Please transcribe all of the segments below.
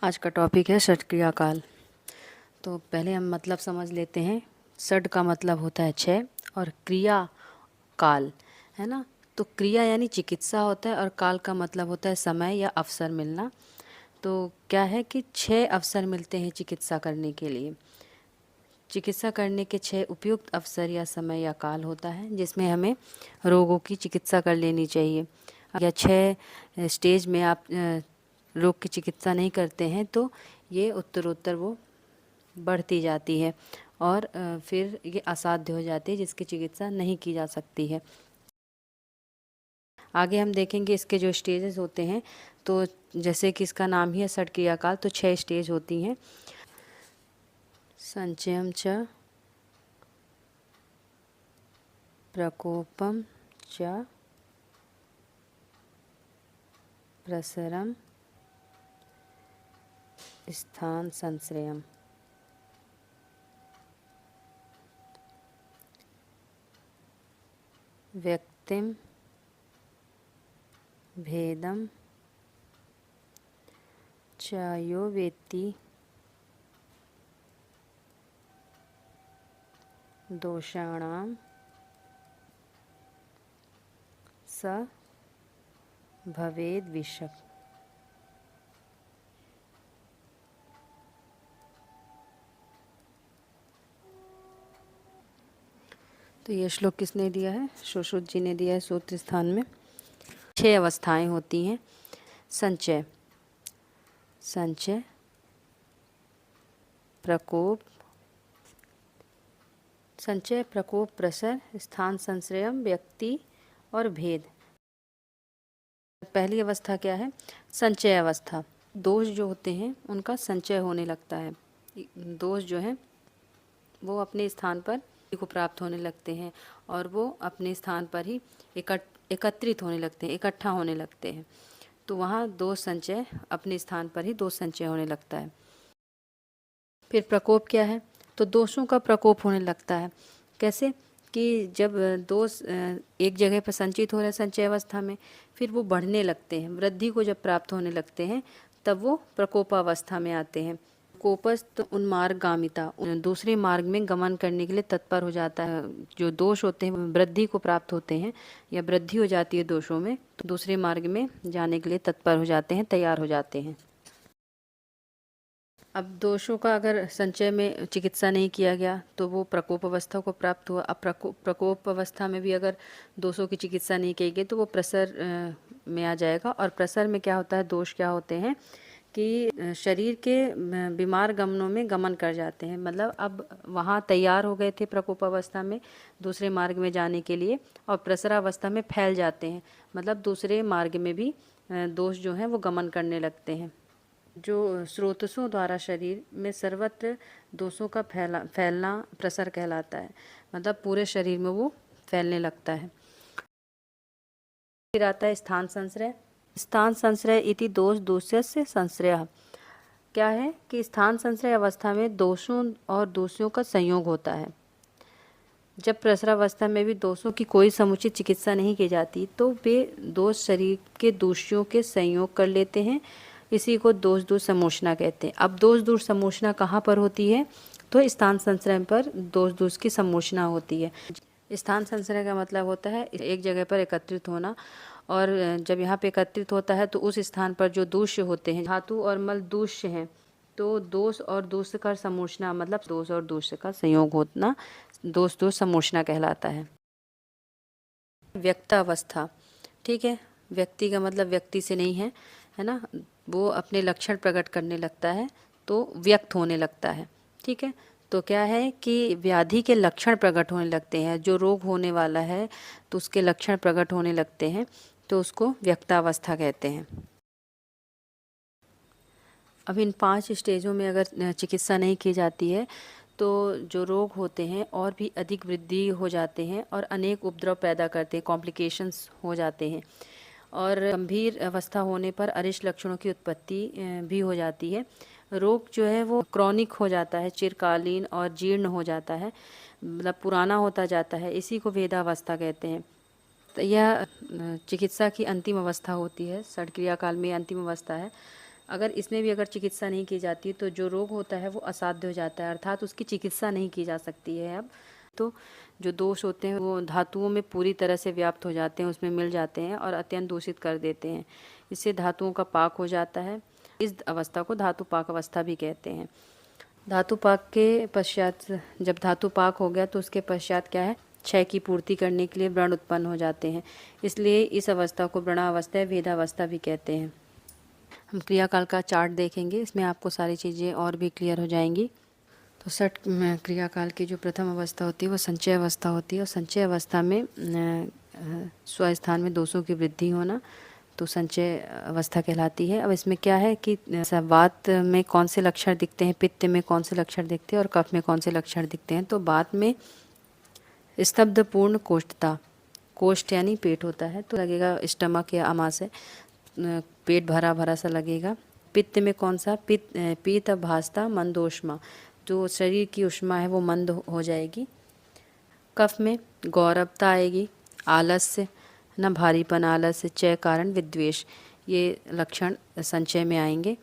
आज का टॉपिक है षट क्रिया काल। तो पहले हम मतलब समझ लेते हैं। षट का मतलब होता है 6 और क्रिया काल, है ना। तो क्रिया यानी चिकित्सा होता है और काल का मतलब होता है समय या अवसर मिलना। तो क्या है कि 6 अवसर मिलते हैं चिकित्सा करने के लिए। चिकित्सा करने के 6 उपयुक्त अवसर या समय या काल होता है जिसमें हमें रोगों की चिकित्सा कर लेनी चाहिए। या 6 स्टेज में आप रोग की चिकित्सा नहीं करते हैं तो ये उत्तरोत्तर वो बढ़ती जाती है और फिर ये असाध्य हो जाती है जिसकी चिकित्सा नहीं की जा सकती है। आगे हम देखेंगे इसके जो स्टेजेस होते हैं। तो जैसे कि इसका नाम ही है षट क्रिया काल, तो 6 स्टेज होती हैं। संचयम च, प्रकोपम च, प्रसरम, स्थान संश्रयम। व्यक्तिम भेदम च यो वेत्ति दोषाणाम स भवेद विशक। तो ये श्लोक किसने दिया है? सुश्रुत जी ने दिया है सूत्र स्थान में। 6 अवस्थाएं होती हैं। संचय, संचय, प्रकोप, संचय, प्रकोप, प्रसर, स्थान संश्रयम, व्यक्ति और भेद। पहली अवस्था क्या है? संचय अवस्था। दोष जो होते हैं उनका संचय होने लगता है। दोष जो है वो अपने स्थान पर को प्राप्त होने लगते हैं और वो अपने स्थान पर ही एकत्रित होने लगते हैं, इकट्ठा होने लगते हैं। तो वहाँ दोष संचय, अपने स्थान पर ही दोष संचय होने लगता है। फिर प्रकोप क्या है? तो दोषों का प्रकोप होने लगता है। कैसे? कि जब दोष एक जगह पर संचित हो रहे हैं संचय अवस्था में, फिर वो बढ़ने लगते हैं। वृद्धि को जब प्राप्त होने लगते हैं तब वो प्रकोपावस्था में आते हैं। कोपस्थ उन्मार्गामिता, दूसरे मार्ग में गमन करने के लिए तत्पर हो जाता है। जो दोष होते हैं वृद्धि को प्राप्त होते हैं या वृद्धि हो जाती है दोषों में, तो दूसरे मार्ग में जाने के लिए तत्पर हो जाते हैं, तैयार हो जाते हैं। अब दोषों का अगर संचय में चिकित्सा नहीं किया गया तो वो प्रकोप अवस्था को प्राप्त हुआ। अब प्रकोप अवस्था में भी अगर दोषों की चिकित्सा नहीं की गई तो वो प्रसर में आ जाएगा। और प्रसर में क्या होता है? दोष क्या होते हैं कि शरीर के बीमार गमनों में गमन कर जाते हैं। मतलब अब वहाँ तैयार हो गए थे प्रकोप अवस्था में दूसरे मार्ग में जाने के लिए और प्रसरावस्था में फैल जाते हैं। मतलब दूसरे मार्ग में भी दोष जो हैं वो गमन करने लगते हैं। जो स्रोतसों द्वारा शरीर में सर्वत्र दोषों का फैलना प्रसर कहलाता है। मतलब पूरे शरीर में वो फैलने लगता है। फिर आता है स्थान संश्रय। स्थान संश्रय इति दोष दोषस्य संश्रय। क्या है कि स्थान संश्रय अवस्था में दोषों और दोषियों का संयोग होता है। जब प्रसरावस्था में भी दोषों की कोई समुचित चिकित्सा नहीं की जाती तो वे दोष शरीर के दोषियों के संयोग कर लेते हैं। इसी को दोष दूर समोचना कहते हैं। अब दोष दूर समोचना कहाँ पर होती है? तो स्थान संश्रय पर दोष दूष की समोचना होती है। स्थान संश्रय का मतलब होता है एक जगह पर एकत्रित होना। और जब यहाँ पे एकत्रित होता है तो उस स्थान पर जो दूष्य होते हैं, धातु और मल दूष्य हैं, तो दोष और दूष्य का समोचना, मतलब दोष और दूष्य का संयोग होना दोष दोष समोचना कहलाता है। व्यक्तावस्था, ठीक है। व्यक्ति का मतलब व्यक्ति से नहीं है, है ना। वो अपने लक्षण प्रकट करने लगता है तो व्यक्त होने लगता है, ठीक है। तो क्या है कि व्याधि के लक्षण प्रकट होने लगते हैं। जो रोग होने वाला है तो उसके लक्षण प्रकट होने लगते हैं तो उसको व्यक्तावस्था कहते हैं। अब इन 5 स्टेजों में अगर चिकित्सा नहीं की जाती है तो जो रोग होते हैं और भी अधिक वृद्धि हो जाते हैं और अनेक उपद्रव पैदा करते हैं, कॉम्प्लिकेशंस हो जाते हैं। और गंभीर अवस्था होने पर अरिष्ट लक्षणों की उत्पत्ति भी हो जाती है। रोग जो है वो क्रॉनिक हो जाता है, चिरकालीन और जीर्ण हो जाता है, मतलब पुराना होता जाता है। इसी को वेदावस्था कहते हैं। तो यह चिकित्सा की अंतिम अवस्था होती है। षट क्रिया काल में अंतिम अवस्था है। अगर इसमें भी अगर चिकित्सा नहीं की जाती तो जो रोग होता है वो असाध्य हो जाता है, अर्थात उसकी चिकित्सा नहीं की जा सकती है। अब तो जो दोष होते हैं वो धातुओं में पूरी तरह से व्याप्त हो जाते हैं, उसमें मिल जाते हैं और अत्यंत दूषित कर देते हैं। इससे धातुओं का पाक हो जाता है। इस अवस्था को धातु पाक अवस्था भी कहते हैं। धातु पाक के पश्चात जब धातु पाक हो गया तो उसके पश्चात क्या है, क्षय की पूर्ति करने के लिए व्रण उत्पन्न हो जाते हैं। इसलिए इस अवस्था को व्रणावस्था या भेदावस्था भी कहते हैं। हम क्रियाकाल का चार्ट देखेंगे, इसमें आपको सारी चीज़ें और भी क्लियर हो जाएंगी। तो षट क्रियाकाल की जो प्रथम अवस्था होती है वो संचय अवस्था होती है, और संचय अवस्था में स्वस्थान में दोषों की वृद्धि होना तो संचय अवस्था कहलाती है। अब इसमें क्या है कि वात में कौन से लक्षण दिखते हैं, पित्त में कौन से लक्षण दिखते हैं और कफ में कौन से लक्षण दिखते हैं। तो वात में स्तब्धपूर्ण कोष्ठता, कोष्ठ यानी पेट होता है तो लगेगा स्टमक या आमाशय, पेट भरा भरा सा लगेगा। पित्त में कौन सा, पीत भासता मंदोष्मा, जो शरीर की उष्मा है वो मंद हो जाएगी। कफ में गौरवता आएगी, आलस्य न भारीपन, आलस्य, चय कारण विद्वेष, ये लक्षण संचय में आएंगे।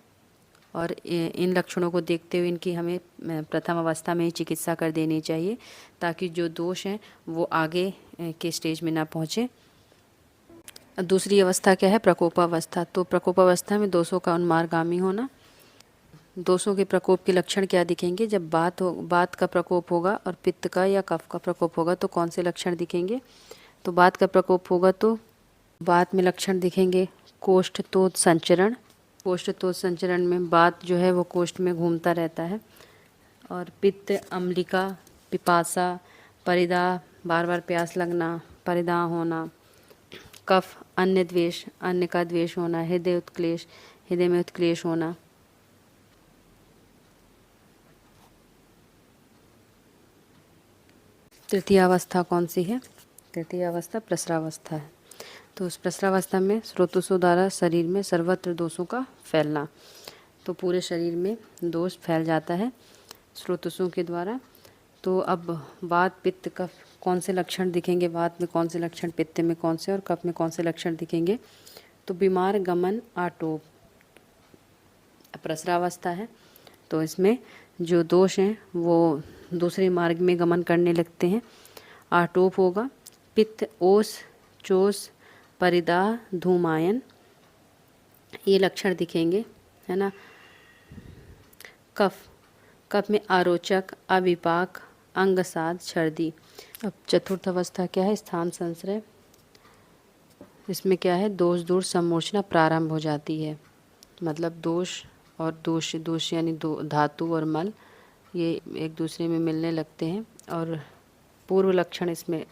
और इन लक्षणों को देखते हुए इनकी हमें प्रथम अवस्था में ही चिकित्सा कर देनी चाहिए ताकि जो दोष हैं वो आगे के स्टेज में ना पहुँचे। दूसरी अवस्था क्या है, प्रकोपावस्था। तो प्रकोपावस्था में दोषों का उन्मार्गामी होना। दोषों के प्रकोप के लक्षण क्या दिखेंगे, जब बात का प्रकोप होगा और पित्त का या कफ का प्रकोप होगा तो कौन से लक्षण दिखेंगे। तो बात का प्रकोप होगा तो बात में लक्षण दिखेंगे कोष्ठतोष संचरण। कोष्ठतोष संचरण में बात जो है वो कोष्ठ में घूमता रहता है। और पित्त अम्लिका, पिपासा, परिदाह, बार बार प्यास लगना, परिदाह होना। कफ अन्य द्वेष, अन्य का द्वेष होना। हृदय उत्क्लेश, हृदय में उत्क्लेश होना। तृतीय अवस्था कौन सी है, तृतीय अवस्था प्रसरावस्था है। तो उस प्रसरावस्था में स्रोतों द्वारा शरीर में सर्वत्र दोषों का फैलना, तो पूरे शरीर में दोष फैल जाता है स्रोतों के द्वारा। तो अब वात पित्त कफ कौन से लक्षण दिखेंगे, वात में कौन से लक्षण, पित्त में कौन से और कफ में कौन से लक्षण दिखेंगे। तो बीमार गमन आटोप प्रसरावस्था है, तो इसमें जो दोष हैं वो दूसरे मार्ग में गमन करने लगते हैं। आटोप होगा। पित्त ओस, चोस, परिदाह, धूमायन, ये लक्षण दिखेंगे, है ना। कफ में आरोचक, अविपाक, अंगसाद, छर्दी। अब चतुर्थ अवस्था क्या है, स्थान संश्रय। इसमें क्या है, दोष दूर सम्मोचना प्रारंभ हो जाती है। मतलब दोष और दोष यानी धातु और मल ये एक दूसरे में मिलने लगते हैं और पूर्व लक्षण इसमें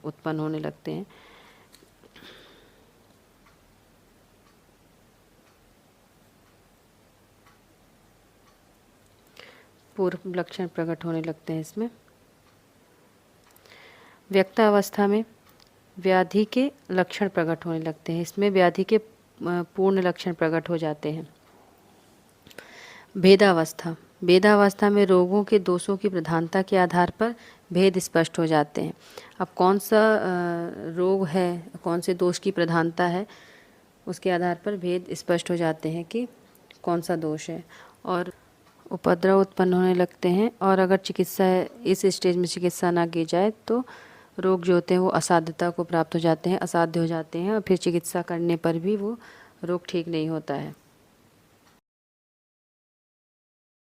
उत्पन्न होने लगते हैं। पूर्व लक्षण प्रकट होने लगते हैं इसमें। व्यक्तावस्था में व्याधि के लक्षण प्रकट होने लगते हैं, इसमें व्याधि के पूर्ण लक्षण प्रकट हो जाते हैं। भेदावस्था, भेदावस्था में रोगों के दोषों की प्रधानता के आधार पर भेद स्पष्ट हो जाते हैं। अब कौन सा रोग है, कौन से दोष की प्रधानता है, उसके आधार पर भेद स्पष्ट हो जाते हैं कि कौन सा दोष है। और उपद्रव उत्पन्न होने लगते हैं, और अगर चिकित्सा इस स्टेज में चिकित्सा ना की जाए तो रोग जो होते हैं वो असाध्यता को प्राप्त हो जाते हैं, असाध्य हो जाते हैं, और फिर चिकित्सा करने पर भी वो रोग ठीक नहीं होता है।